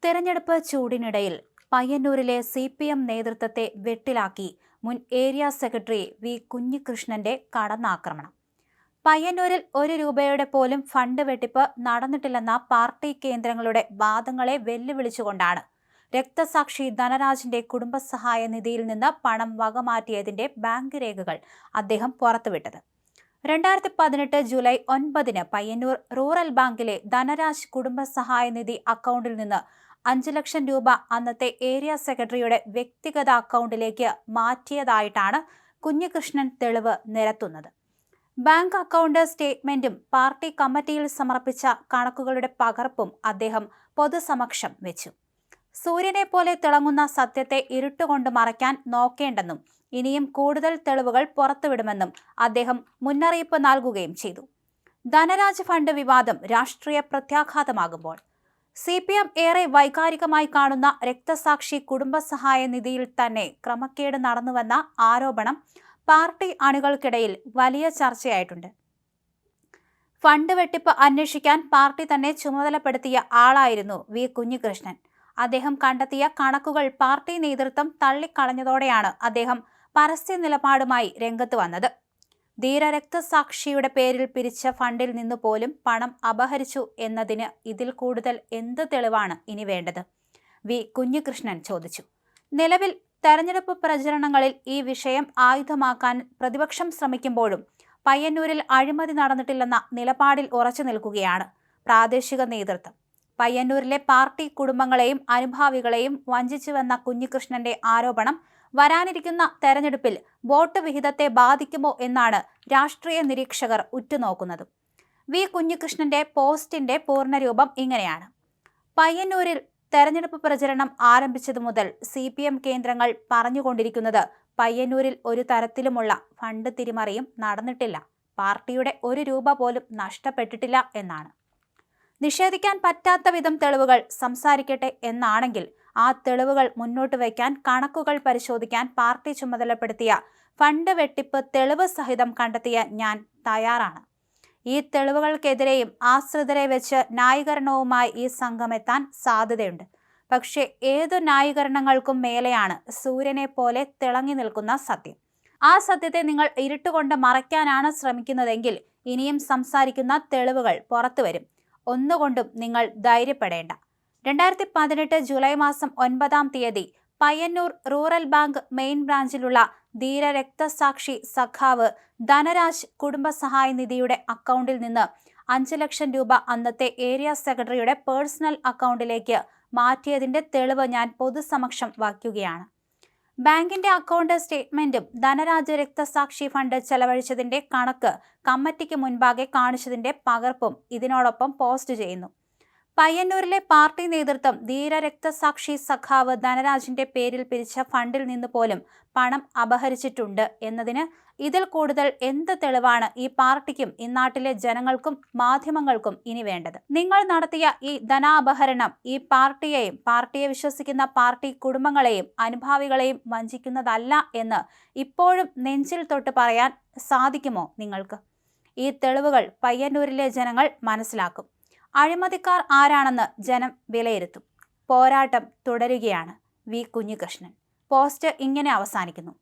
തെരഞ്ഞെടുപ്പ് ചൂടിനിടയിൽ പയ്യന്നൂരിലെ CPM നേതൃത്വത്തെ വെട്ടിലാക്കി മുൻ ഏരിയ സെക്രട്ടറി വി കുഞ്ഞികൃഷ്ണന്റെ കടന്നാക്രമണം. പയ്യന്നൂരിൽ ₹1 പോലും ഫണ്ട് വെട്ടിപ്പ് നടന്നിട്ടില്ലെന്ന പാർട്ടി കേന്ദ്രങ്ങളുടെ വാദങ്ങളെ വെല്ലുവിളിച്ചുകൊണ്ടാണ് രക്തസാക്ഷി ധനരാജിന്റെ കുടുംബസഹായ നിധിയിൽ നിന്ന് പണം വകമാറ്റിയതിന്റെ ബാങ്ക് രേഖകൾ അദ്ദേഹം പുറത്തുവിട്ടത്. 2018 ജൂലൈ 9 പയ്യന്നൂർ റൂറൽ ബാങ്കിലെ ധനരാജ് കുടുംബസഹായ നിധി അക്കൗണ്ടിൽ നിന്ന് 5 ലക്ഷം രൂപ അന്നത്തെ ഏരിയ സെക്രട്ടറിയുടെ വ്യക്തിഗത അക്കൗണ്ടിലേക്ക് മാറ്റിയതായിട്ടാണ് കുഞ്ഞികൃഷ്ണൻ തെളിവ് നിരത്തുന്നത്. ബാങ്ക് അക്കൗണ്ട് സ്റ്റേറ്റ്മെന്റും പാർട്ടി കമ്മിറ്റിയിൽ സമർപ്പിച്ച കണക്കുകളുടെ പകർപ്പും അദ്ദേഹം പൊതുസമക്ഷം വെച്ചു. സൂര്യനെ പോലെ തിളങ്ങുന്ന സത്യത്തെ ഇരുട്ടുകൊണ്ട് മറയ്ക്കാൻ നോക്കേണ്ടെന്നും ഇനിയും കൂടുതൽ തെളിവുകൾ പുറത്തുവിടുമെന്നും അദ്ദേഹം മുന്നറിയിപ്പ് നൽകുകയും ചെയ്തു. ധനരാജ് ഫണ്ട് വിവാദം രാഷ്ട്രീയ പ്രത്യാഘാതമാകുമ്പോൾ CPM ഏറെ വൈകാരികമായി കാണുന്ന രക്തസാക്ഷി കുടുംബസഹായ നിധിയിൽ തന്നെ ക്രമക്കേട് നടന്നുവെന്ന ആരോപണം പാർട്ടി അണികൾക്കിടയിൽ വലിയ ചർച്ചയായിട്ടുണ്ട്. ഫണ്ട് വെട്ടിപ്പ് അന്വേഷിക്കാൻ പാർട്ടി തന്നെ ചുമതലപ്പെടുത്തിയ ആളായിരുന്നു വി കുഞ്ഞികൃഷ്ണൻ. അദ്ദേഹം കണ്ടെത്തിയ കണക്കുകൾ പാർട്ടി നേതൃത്വം തള്ളിക്കളഞ്ഞതോടെയാണ് അദ്ദേഹം പരസ്യ നിലപാടുമായി രംഗത്ത് വന്നത്. ധീരരക്തസാക്ഷിയുടെ പേരിൽ പിരിച്ച ഫണ്ടിൽ നിന്ന് പോലും പണം അപഹരിച്ചു എന്നതിന് ഇതിൽ കൂടുതൽ എന്ത് തെളിവാണ് ഇനി വേണ്ടത്? വി കുഞ്ഞികൃഷ്ണൻ ചോദിച്ചു. നിലവിൽ തെരഞ്ഞെടുപ്പ് പ്രചരണങ്ങളിൽ ഈ വിഷയം ആയുധമാക്കാൻ പ്രതിപക്ഷം ശ്രമിക്കുമ്പോഴും പയ്യന്നൂരിൽ അഴിമതി നടന്നിട്ടില്ലെന്ന നിലപാടിൽ ഉറച്ചു നിൽക്കുകയാണ് പ്രാദേശിക നേതൃത്വം. പയ്യന്നൂരിലെ പാർട്ടി കുടുംബങ്ങളെയും അനുഭാവികളെയും വഞ്ചിച്ചുവെന്ന കുഞ്ഞികൃഷ്ണന്റെ ആരോപണം വരാനിരിക്കുന്ന തെരഞ്ഞെടുപ്പിൽ വോട്ട് വിഹിതത്തെ ബാധിക്കുമോ എന്നാണ് രാഷ്ട്രീയ നിരീക്ഷകർ ഉറ്റുനോക്കുന്നത്. വി കുഞ്ഞികൃഷ്ണന്റെ പോസ്റ്റിന്റെ പൂർണ്ണരൂപം ഇങ്ങനെയാണ്. പയ്യന്നൂരിൽ തെരഞ്ഞെടുപ്പ് പ്രചരണം ആരംഭിച്ചതു മുതൽ CPM കേന്ദ്രങ്ങൾ പറഞ്ഞുകൊണ്ടിരിക്കുന്നത് പയ്യന്നൂരിൽ ഒരു തരത്തിലുമുള്ള ഫണ്ട് തിരിമറിയും നടന്നിട്ടില്ല, പാർട്ടിയുടെ ₹1 പോലും നഷ്ടപ്പെട്ടിട്ടില്ല എന്നാണ്. നിഷേധിക്കാൻ പറ്റാത്ത വിധം തെളിവുകൾ സംസാരിക്കട്ടെ എന്നാണെങ്കിൽ ആ തെളിവുകൾ മുന്നോട്ട് വയ്ക്കാൻ കണക്കുകൾ പരിശോധിക്കാൻ പാർട്ടി ചുമതലപ്പെടുത്തിയ ഫണ്ട് വെട്ടിപ്പ് തെളിവ് സഹിതം കണ്ടെത്തിയ ഞാൻ തയ്യാറാണ്. ഈ തെളിവുകൾക്കെതിരെയും ആശ്രിതരെ വെച്ച് ന്യായീകരണവുമായി ഈ സംഘം എത്താൻ സാധ്യതയുണ്ട്. പക്ഷേ ഏതു ന്യായീകരണങ്ങൾക്കും മേലെയാണ് സൂര്യനെ പോലെ തിളങ്ങി നിൽക്കുന്ന സത്യം. ആ സത്യത്തെ നിങ്ങൾ ഇരുട്ടുകൊണ്ട് മറയ്ക്കാനാണ് ശ്രമിക്കുന്നതെങ്കിൽ ഇനിയും സംസാരിക്കുന്ന തെളിവുകൾ പുറത്തുവരും. ഒന്നുകൊണ്ടും നിങ്ങൾ ധൈര്യപ്പെടേണ്ട. 2018 ജൂലൈ മാസം 9 പയ്യന്നൂർ റൂറൽ ബാങ്ക് മെയിൻ ബ്രാഞ്ചിലുള്ള ധീര രക്തസാക്ഷി സഖാവ് ധനരാജ് കുടുംബസഹായ നിധിയുടെ അക്കൗണ്ടിൽ നിന്ന് 5 ലക്ഷം രൂപ അന്നത്തെ ഏരിയ സെക്രട്ടറിയുടെ പേഴ്സണൽ അക്കൗണ്ടിലേക്ക് മാറ്റിയതിന്റെ തെളിവ് ഞാൻ പൊതുസമക്ഷം വയ്ക്കുകയാണ്. ബാങ്കിന്റെ അക്കൗണ്ട് സ്റ്റേറ്റ്മെന്റും ധനരാജ് രക്തസാക്ഷി ഫണ്ട് ചെലവഴിച്ചതിന്റെ കണക്ക് കമ്മിറ്റിക്ക് മുൻപാകെ കാണിച്ചതിന്റെ പകർപ്പും ഇതിനോടൊപ്പം പോസ്റ്റ് ചെയ്യുന്നു. പയ്യന്നൂരിലെ പാർട്ടി നേതൃത്വം ധീര രക്തസാക്ഷി സഖാവ് ധനരാജിന്റെ പേരിൽ പിരിച്ച ഫണ്ടിൽ നിന്ന് പോലും പണം അപഹരിച്ചിട്ടുണ്ട് എന്നതിന് ഇതിൽ കൂടുതൽ എന്ത് തെളിവാണ് ഈ പാർട്ടിക്കും ഇന്നാട്ടിലെ ജനങ്ങൾക്കും മാധ്യമങ്ങൾക്കും ഇനി വേണ്ടത്? നിങ്ങൾ നടത്തിയ ഈ ധനാപഹരണം ഈ പാർട്ടിയെയും പാർട്ടിയെ വിശ്വസിക്കുന്ന പാർട്ടി കുടുംബങ്ങളെയും അനുഭാവികളെയും വഞ്ചിക്കുന്നതല്ല എന്ന് ഇപ്പോഴും നെഞ്ചിൽ തൊട്ട് പറയാൻ സാധിക്കുമോ നിങ്ങൾക്ക്? ഈ തെളിവുകൾ പയ്യന്നൂരിലെ ജനങ്ങൾ മനസ്സിലാക്കും. അഴിമതിക്കാർ ആരാണെന്ന് ജനം വിലയിരുത്തും. പോരാട്ടം തുടരുകയാണ്. വി കുഞ്ഞികൃഷ്ണൻ. പോസ്റ്റ് ഇങ്ങനെ അവസാനിക്കുന്നു.